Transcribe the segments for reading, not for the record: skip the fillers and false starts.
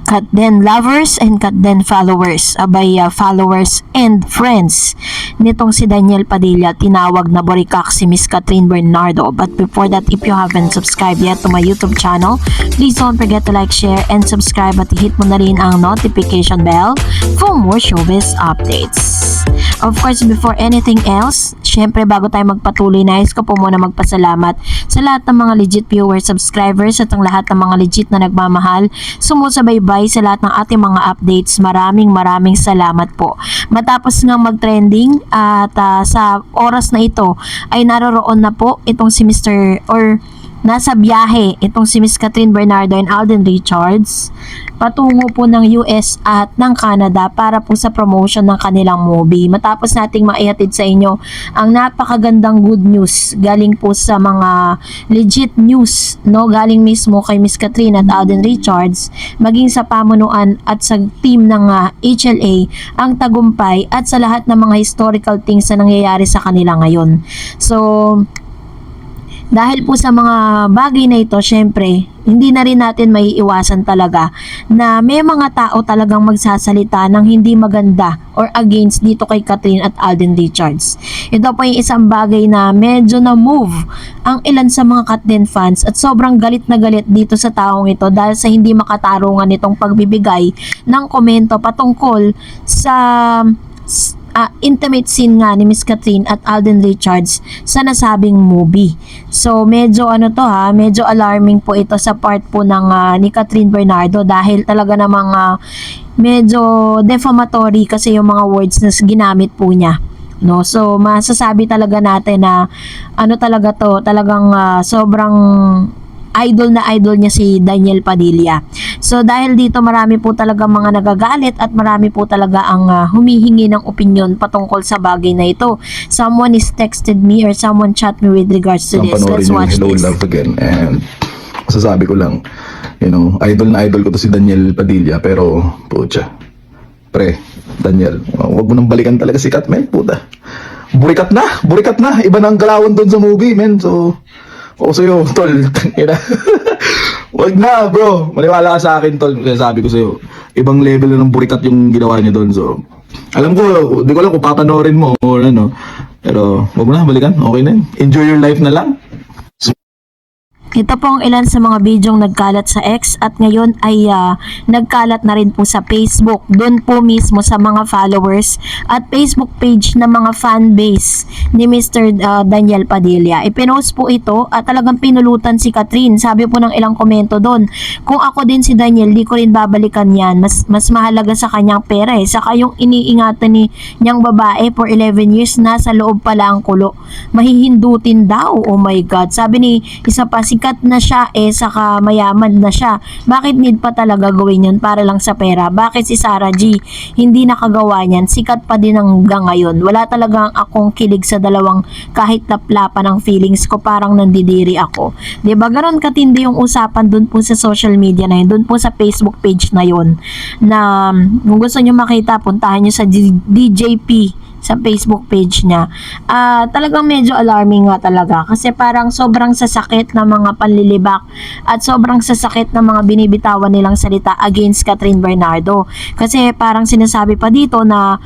Katden lovers and Katden followers, abay followers and friends nitong si Daniel Padilla, tinawag na borikak si Miss Catherine Bernardo. But before that, if you haven't subscribed yet to my YouTube channel, please don't forget to like, share, and subscribe at hit mo na rin ang notification bell for more showbiz updates. Of course, before anything else, syempre bago tayo magpatuloy, nais ko po muna magpasalamat sa lahat ng mga legit viewers, subscribers at ang lahat ng mga legit na nagmamahal, sumusubaybay sa lahat ng ating mga updates. Maraming salamat po. Matapos nga mag-trending at sa oras na ito ay naroroon na po itong si Mr. or nasa biyahe itong si Miss Catherine Bernardo and Alden Richards patungo po ng US at ng Canada para po sa promotion ng kanilang movie. Matapos nating maihatid sa inyo ang napakagandang good news galing po sa mga legit news, no, galing mismo kay Miss Catherine at Alden Richards, maging sa pamunuan at sa team ng HLA, ang tagumpay at sa lahat ng mga historical things na nangyayari sa kanila ngayon. So dahil po sa mga bagay na ito, syempre, hindi na rin natin may iwasan talaga na may mga tao talagang magsasalita ng hindi maganda or against dito kay Catherine at Alden Richards. Ito po yung isang bagay na medyo na-move ang ilan sa mga Katden fans at sobrang galit na galit dito sa taong ito dahil sa hindi makatarungan nitong pagbibigay ng komento patungkol sa intimate scene nga ni Miss Catherine at Alden Richards sa nasabing movie. So medyo medyo alarming po ito sa part po ng ni Catherine Bernardo dahil talaga namang medyo defamatory kasi yung mga words na ginamit po niya. No, so masasabi talaga natin na talagang sobrang idol niya si Daniel Padilla. So dahil dito marami po talaga mga nagagalit at marami po talaga ang humihingi ng opinion patungkol sa bagay na ito. Someone is texted me or someone chat me with regards to this. Let's watch Hello, this. Love again. And masasabi ko lang, idol na idol ko to si Daniel Padilla, pero pucha, Daniel, wag mo nang balikan talaga si Kat, men, puta. Burikat na, iba na ang galawan doon sa movie, men. So sa'yo, tol, wag na, bro. Maniwala ka sa akin, tol. Kaya sabi ko sa'yo, ibang level na ng burikat yung ginawa niya doon. So, alam ko, di ko alam kung papanorin mo or ano. Pero, wag mo na, balikan. Okay na yun. Enjoy your life na lang. Ito po ang ilan sa mga bidyong nagkalat sa X at ngayon ay nagkalat na rin po sa Facebook. Doon po mismo sa mga followers at Facebook page ng mga fan base ni Mr. Daniel Padilla. Ipinost po ito at talagang pinulutan si Catherine. Sabi po ng ilang komento doon, kung ako din si Daniel, di ko rin babalikan yan. Mas mahalaga sa kanyang pera eh. Saka yung iniingatan niyang babae for 11 years, nasa loob pala ang kulo. Mahihindutin daw. Oh my God. Sabi ni isa pa, sikat na siya saka mayaman na siya. Bakit need pa talaga gawin yun para lang sa pera? Bakit si Sarah G hindi nakagawa niyan? Sikat pa din hanggang ngayon. Wala talagang akong kilig sa dalawang kahit laplapan ng feelings ko, parang nandidiri ako. Diba? Ganon katindi yung usapan dun po sa social media na yun, dun po sa Facebook page na yun, na kung gusto nyo makita, puntahan nyo sa DJP sa Facebook page niya. Talagang medyo alarming nga talaga kasi parang sobrang sasakit ng mga panlilibak at sobrang sasakit ng mga binibitawan nilang salita against Catherine Bernardo. Kasi parang sinasabi pa dito na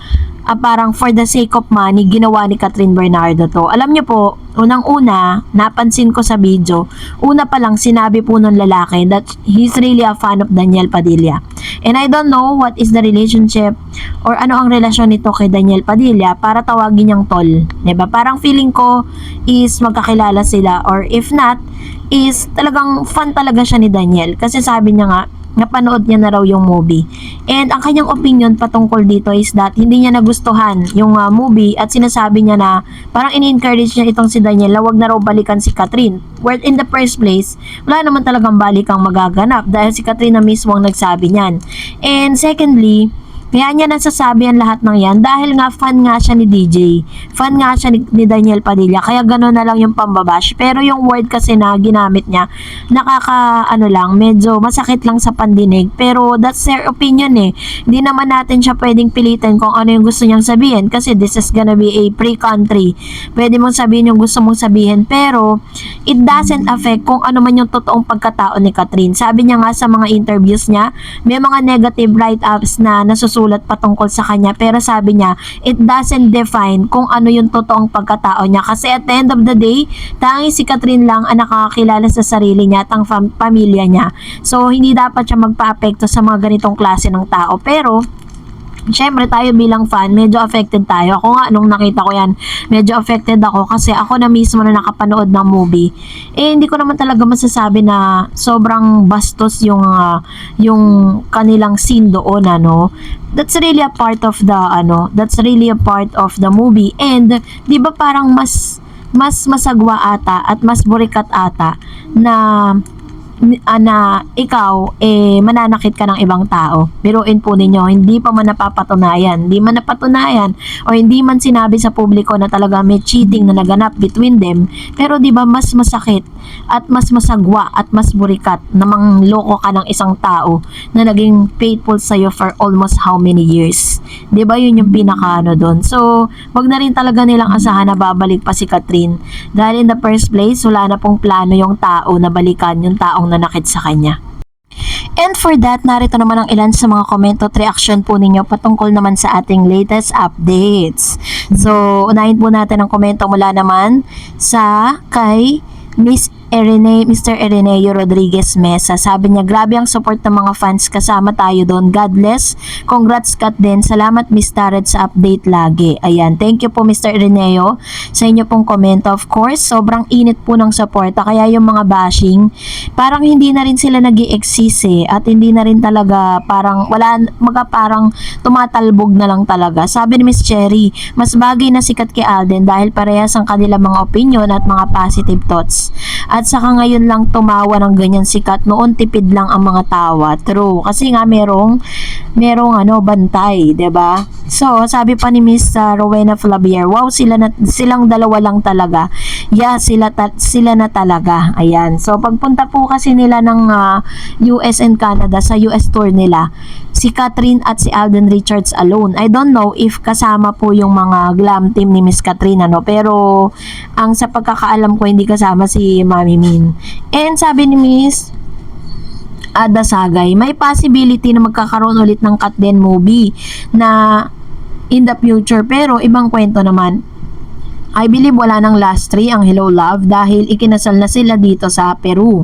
parang for the sake of money ginawa ni Catherine Bernardo to. Alam niyo po, unang-una, napansin ko sa video, una pa lang sinabi po ng lalaki that he's really a fan of Daniel Padilla. And I don't know what is the relationship or ano ang relasyon nito kay Daniel Padilla para tawagin niyang tol. Diba? Parang feeling ko is magkakilala sila, or if not, is talagang fan talaga siya ni Daniel. Kasi sabi niya nga, napanood niya na raw yung movie. And ang kanyang opinion patungkol dito is that hindi niya nagustuhan yung movie at sinasabi niya na parang in-encourage niya itong si Daniel na wag na raw balikan si Catherine. Where in the first place, wala naman talagang balikang magaganap dahil si Catherine na mismo ang nagsabi niyan. And secondly, Kaya niya nasasabi ang lahat ng yan dahil nga fan nga siya ni DJ. Fan nga siya ni Daniel Padilla. Kaya gano'n na lang yung pambabash. Pero yung word kasi na ginamit niya, medyo masakit lang sa pandinig. Pero that's their opinion eh. Hindi naman natin siya pwedeng pilitin kung ano yung gusto niyang sabihin. Kasi this is gonna be a free country. Pwede mong sabihin yung gusto mong sabihin. Pero it doesn't affect kung ano man yung totoong pagkatao ni Catherine. Sabi niya nga sa mga interviews niya, may mga negative write-ups na nasusulat patungkol sa kanya, pero sabi niya, it doesn't define kung ano yung totoong pagkatao niya. Kasi at the end of the day, tanging si Catherine lang ang nakakakilala sa sarili niya at ang pamilya niya. So, hindi dapat siya magpa-apekto sa mga ganitong klase ng tao. Pero, syempre tayo bilang fan, medyo affected tayo. Ako nga, nung nakita ko yan, medyo affected ako kasi ako na mismo na nakapanood ng movie. Hindi ko naman talaga masasabi na sobrang bastos yung kanilang scene doon, ano. That's really a part of the movie. And, di ba parang mas masagwa ata at mas burikat ata na ikaw mananakit ka ng ibang tao. Biruin po ninyo, hindi pa man napapatunayan, o hindi man sinabi sa publiko na talaga may cheating na naganap between them, pero di ba mas masakit at mas masagwa at mas burikat na mangloko ka ng isang tao na naging faithful sa'yo for almost how many years. Di ba yun yung pinakaano doon? So, wag na rin talaga nilang asahan na babalik pa si Catherine dahil in the first place, wala na pong plano yung tao na balikan yung taong nanakit sa kanya. And for that, narito naman ang ilan sa mga komento at reaction po ninyo patungkol naman sa ating latest updates. So, unahin po natin ang komento mula naman sa kay Mr. Ireneo Rodriguez Mesa. Sabi niya, grabe ang support ng mga fans, kasama tayo doon. God bless. Congrats Kat din. Salamat Miss Tared sa update lagi. Ayan, thank you po Mr. Ireneo sa inyo pong komento. Of course, sobrang init po ng suporta. Kaya yung mga bashing, parang hindi na rin sila nag-i-exist at hindi na rin talaga parang parang tumatalbog na lang talaga. Sabi ni Miss Cherry, mas bagay na sikat kay Alden dahil parehas ang kanilang mga opinion at mga positive thoughts. At saka ngayon lang tumawa ng ganyan sikat, noon tipid lang ang mga tawa. True, kasi nga merong bantay, 'di ba? So, sabi pa ni Miss Rowena Flavier, wow, silang dalawa lang talaga. Yeah, sila na talaga. Ayan. So, pagpunta po kasi nila ng US and Canada, sa US tour nila, si Catherine at si Alden Richards alone. I don't know if kasama po yung mga glam team ni Miss Catherine, pero ang sa pagkakaalam ko, hindi kasama si Mami Min. And sabi ni Miss Ada Sagay, may possibility na magkakaroon ulit ng Kat Den movie na in the future, pero ibang kwento naman. I believe wala nang last 3 ang Hello Love dahil ikinasal na sila dito sa Peru.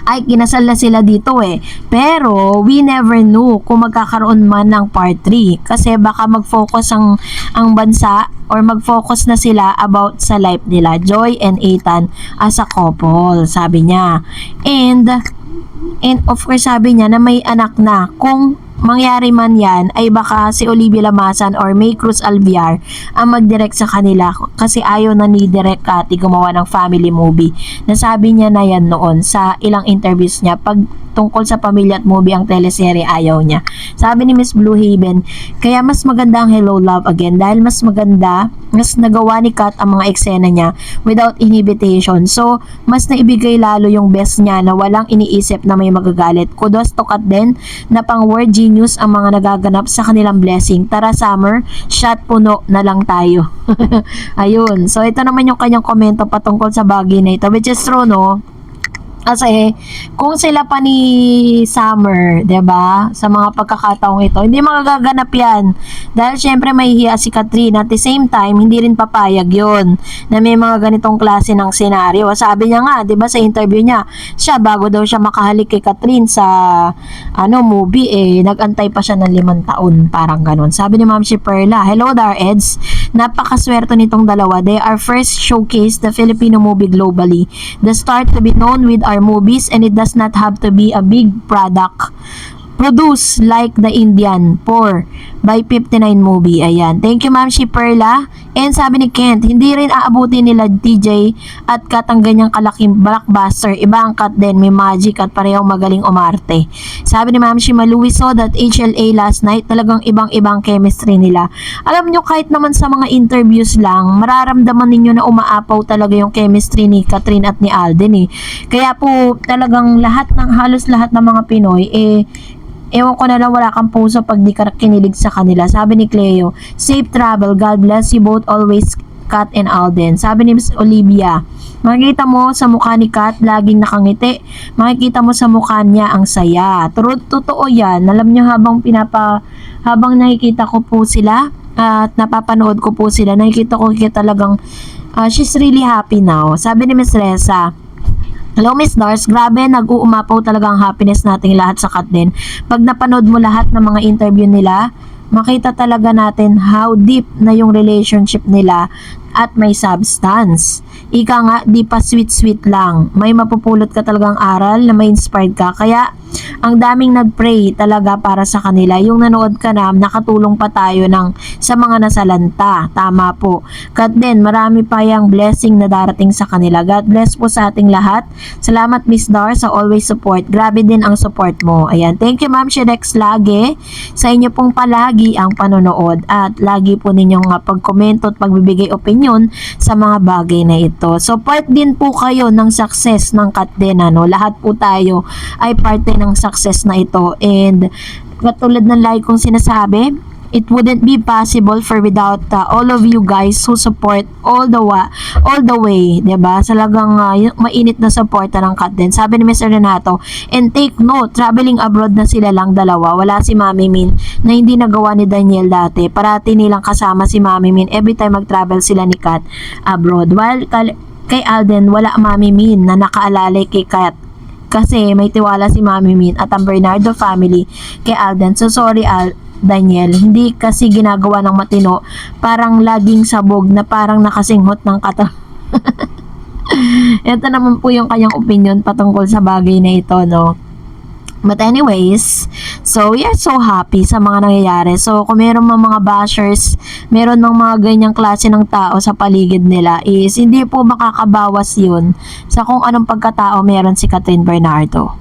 Kinasal na sila dito pero we never knew kung magkakaroon man ng part 3 kasi baka mag-focus ang bansa or mag-focus na sila about sa life nila, Joy and Ethan as a couple, sabi niya. And of course sabi niya na may anak na. Kung mangyari man yan, ay baka si Olivia Lamasan or May Cruz Alviar ang mag-direct sa kanila kasi ayaw na ni Direk Cathy gumawa ng family movie. Nasabi niya na yan noon sa ilang interviews niya. Pag tungkol sa pamilya at movie ang teleserye, ayaw niya. Sabi ni Miss Blue Haven, kaya mas maganda ang Hello Love again dahil mas maganda, mas nagawa ni Kat ang mga eksena niya without inhibition. So, mas naibigay lalo yung best niya na walang iniisip na may magagalit. Kudos to Kat din na pang word genius ang mga nagaganap sa kanilang blessing. Tara Summer, shot puno na lang tayo. Ayun. So, ito naman yung kanyang komento patungkol sa bagay na ito, which is true, no? Kasi kung sila pa ni Summer, 'di ba? Sa mga pagkakataong ito, hindi magaganap 'yan. Dahil syempre mahihiya si Catherine at the same time hindi rin papayag 'yon na may mga ganitong klase ng senaryo. Sabi niya nga, 'di ba sa interview niya, siya bago daw siya makahalik kay Catherine sa movie nag-antay pa siya ng 5 taon, parang ganoon. Sabi ni Ma'am si Perla, hello there Eds. Napakaswerte nitong dalawa. They are first showcase the Filipino movie globally. The start to be known with our movies and it does not have to be a big product Produce like the Indian, Poor by 59 movie. Ayan. Thank you, Ma'am Perla. And sabi ni Kent, hindi rin aabutin nila TJ at Kat ang ganyang kalaking blockbuster. Iba ang Kat din, may magic at parehong magaling umarte. Sabi ni Ma'am Maluwi, so that HLA last night, talagang ibang-ibang chemistry nila. Alam nyo, kahit naman sa mga interviews lang, mararamdaman ninyo na umaapaw talaga yung chemistry ni Catherine at ni Alden eh. Kaya po talagang halos lahat ng mga Pinoy ewan ko na lang, wala kang puso pag di ka kinilig sa kanila. Sabi ni Cleo, safe travel, God bless you both always, Kat and Alden. Sabi ni Miss Olivia, makikita mo sa mukha ni Kat, laging nakangiti. Makikita mo sa mukha niya ang saya. Totoo yan. Alam niyo, habang nakikita ko po sila at napapanood ko po sila, nakikita ko talagang she's really happy now. Sabi ni Miss Reza, hello Miss Dars, grabe, nag-uumapaw talaga ang happiness nating lahat sa Kat din. Pag napanood mo lahat ng mga interview nila, makita talaga natin how deep na yung relationship nila at may substance. Ika nga, di pa sweet-sweet lang. May mapupulot ka talagang aral na may inspired ka. Kaya, ang daming nag-pray talaga para sa kanila. Yung nanood ka na, nakatulong pa tayo sa mga nasalanta. Tama po. Kat din, marami pa yung blessing na darating sa kanila. God bless po sa ating lahat. Salamat Miss Dar sa always support. Grabe din ang support mo. Ayan. Thank you Ma'am Shedex lagi. Sa inyo pong palagi ang panonood. At lagi po ninyong pagkomento at pagbibigay opinion sa mga bagay na ito. So, part din po kayo ng success ng Kat din, ano? Lahat po tayo ay parte ng success na ito. And, katulad ng lagi kong sinasabi, it wouldn't be possible without all of you guys who support all the way, 'di ba? Talagang mainit na suporta ng Kat din. Sabi ni Mr. Renato, and take note, traveling abroad na sila lang dalawa. Wala si Mami Min na hindi nagawa ni Daniel dati. Parati nilang kasama si Mami Min every time mag-travel sila ni Kat abroad. While kay Alden, wala Mami Min na nakaalalay kay Kat. Kasi may tiwala si Mami Min at ang Bernardo family kay Alden. So sorry Daniel, hindi kasi ginagawa ng matino, parang laging sabog na parang nakasinghot ng kata. Ito naman po yung kanyang opinion patungkol sa bagay na ito, no? But anyways, so we are so happy sa mga nangyayari. So kung meron mga bashers, meron mga ganyang klase ng tao sa paligid nila, is hindi po makakabawas yun sa kung anong pagkatao meron si Catherine Bernardo.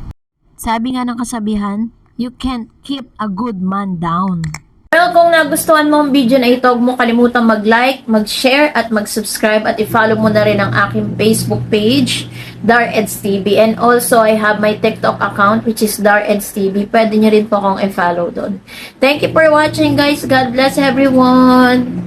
Sabi nga ng kasabihan, you can't keep a good man down. Well, kung nagustuhan mo ang video na ito, huwag mo kalimutan mag-like, mag-share, at mag-subscribe, at i-follow mo na rin ang aking Facebook page, Dareds TV. And also, I have my TikTok account, which is Dareds TV. Pwede nyo rin po akong i-follow doon. Thank you for watching, guys. God bless everyone!